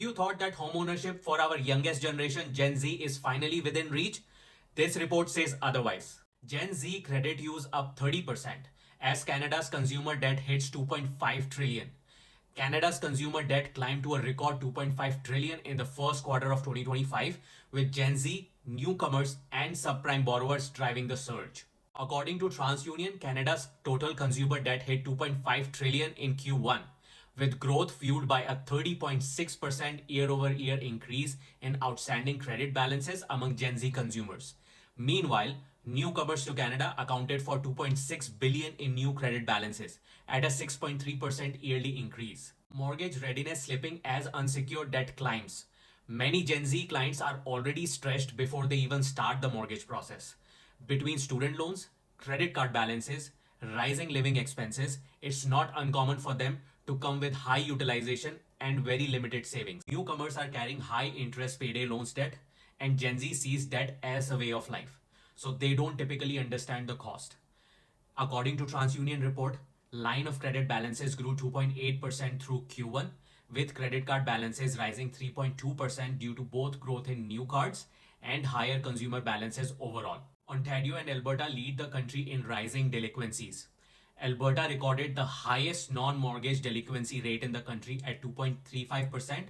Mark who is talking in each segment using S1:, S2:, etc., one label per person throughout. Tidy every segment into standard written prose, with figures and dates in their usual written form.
S1: You thought that homeownership for our youngest generation, Gen Z, is finally within reach? This report says otherwise. Gen Z credit use up 30% as Canada's consumer debt hits 2.5 trillion. Canada's consumer debt climbed to a record 2.5 trillion in the first quarter of 2025, with Gen Z, newcomers, and subprime borrowers driving the surge. According to TransUnion, Canada's total consumer debt hit 2.5 trillion in Q1, with growth fueled by a 30.6% year-over-year increase in outstanding credit balances among Gen Z consumers. Meanwhile, newcomers to Canada accounted for 2.6 billion in new credit balances, at a 6.3% yearly increase. Mortgage readiness slipping as unsecured debt climbs. Many Gen Z clients are already stressed before they even start the mortgage process. Between student loans, credit card balances, rising living expenses, it's not uncommon for them to come with high utilization and very limited savings. Newcomers are carrying high interest payday loans debt, and Gen Z sees debt as a way of life. So they don't typically understand the cost. According to TransUnion report, line of credit balances grew 2.8% through Q1, with credit card balances rising 3.2% due to both growth in new cards and higher consumer balances overall. Ontario and Alberta lead the country in rising delinquencies. Alberta recorded the highest non-mortgage delinquency rate in the country at 2.35%,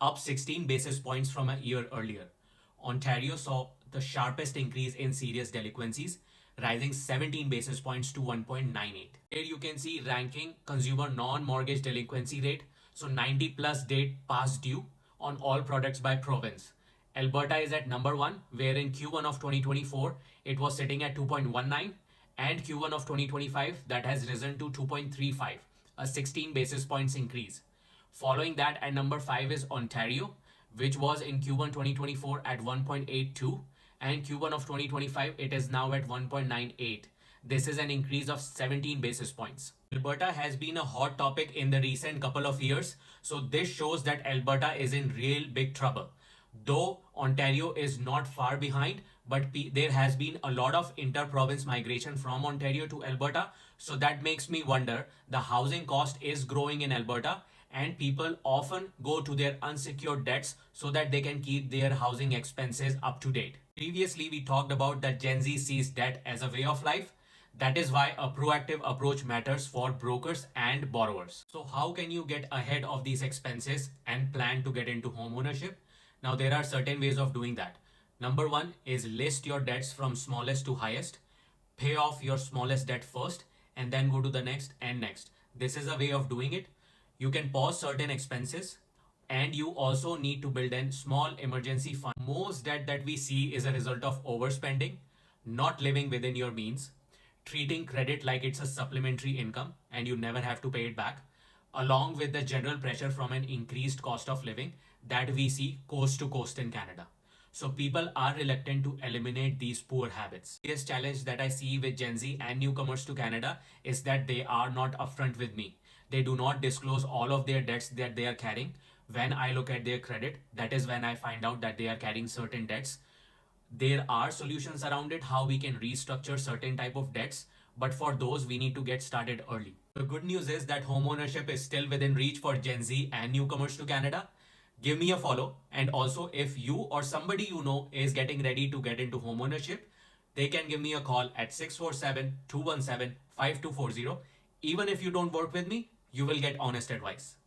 S1: up 16 basis points from a year earlier. Ontario saw the sharpest increase in serious delinquencies, rising 17 basis points to 1.98. Here you can see ranking consumer non-mortgage delinquency rate, so 90 plus date past due on all products by province. Alberta is at number 1, where in Q1 of 2024 it was sitting at 2.19, and Q1 of 2025 that has risen to 2.35, a 16 basis points increase. Following that, at number 5 is Ontario, which was in Q1 2024 at 1.82, and Q1 of 2025 it is now at 1.98. This is an increase of 17 basis points. Alberta has been a hot topic in the recent couple of years, so this shows that Alberta is in real big trouble. Though Ontario is not far behind, but there has been a lot of inter-province migration from Ontario to Alberta, so that makes me wonder the housing cost is growing in Alberta, and people often go to their unsecured debts so that they can keep their housing expenses up to date. Previously, we talked about that Gen Z sees debt as a way of life. That is why a proactive approach matters for brokers and borrowers. So how can you get ahead of these expenses and plan to get into home ownership? Now, there are certain ways of doing that. Number 1 is list your debts from smallest to highest. Pay off your smallest debt first and then go to the next and next. This is a way of doing it. You can pause certain expenses, and you also need to build a small emergency fund. Most debt that we see is a result of overspending, not living within your means, treating credit like it's a supplementary income and you never have to pay it back, along with the general pressure from an increased cost of living that we see coast to coast in Canada. So people are reluctant to eliminate these poor habits. The biggest challenge that I see with Gen Z and newcomers to Canada is that they are not upfront with me. They do not disclose all of their debts that they are carrying. When I look at their credit, that is when I find out that they are carrying certain debts. There are solutions around it, how we can restructure certain type of debts, but for those we need to get started early. The good news is that homeownership is still within reach for Gen Z and newcomers to Canada. Give me a follow, and also if you or somebody you know is getting ready to get into homeownership, they can give me a call at 647-217-5240. Even if you don't work with me, you will get honest advice.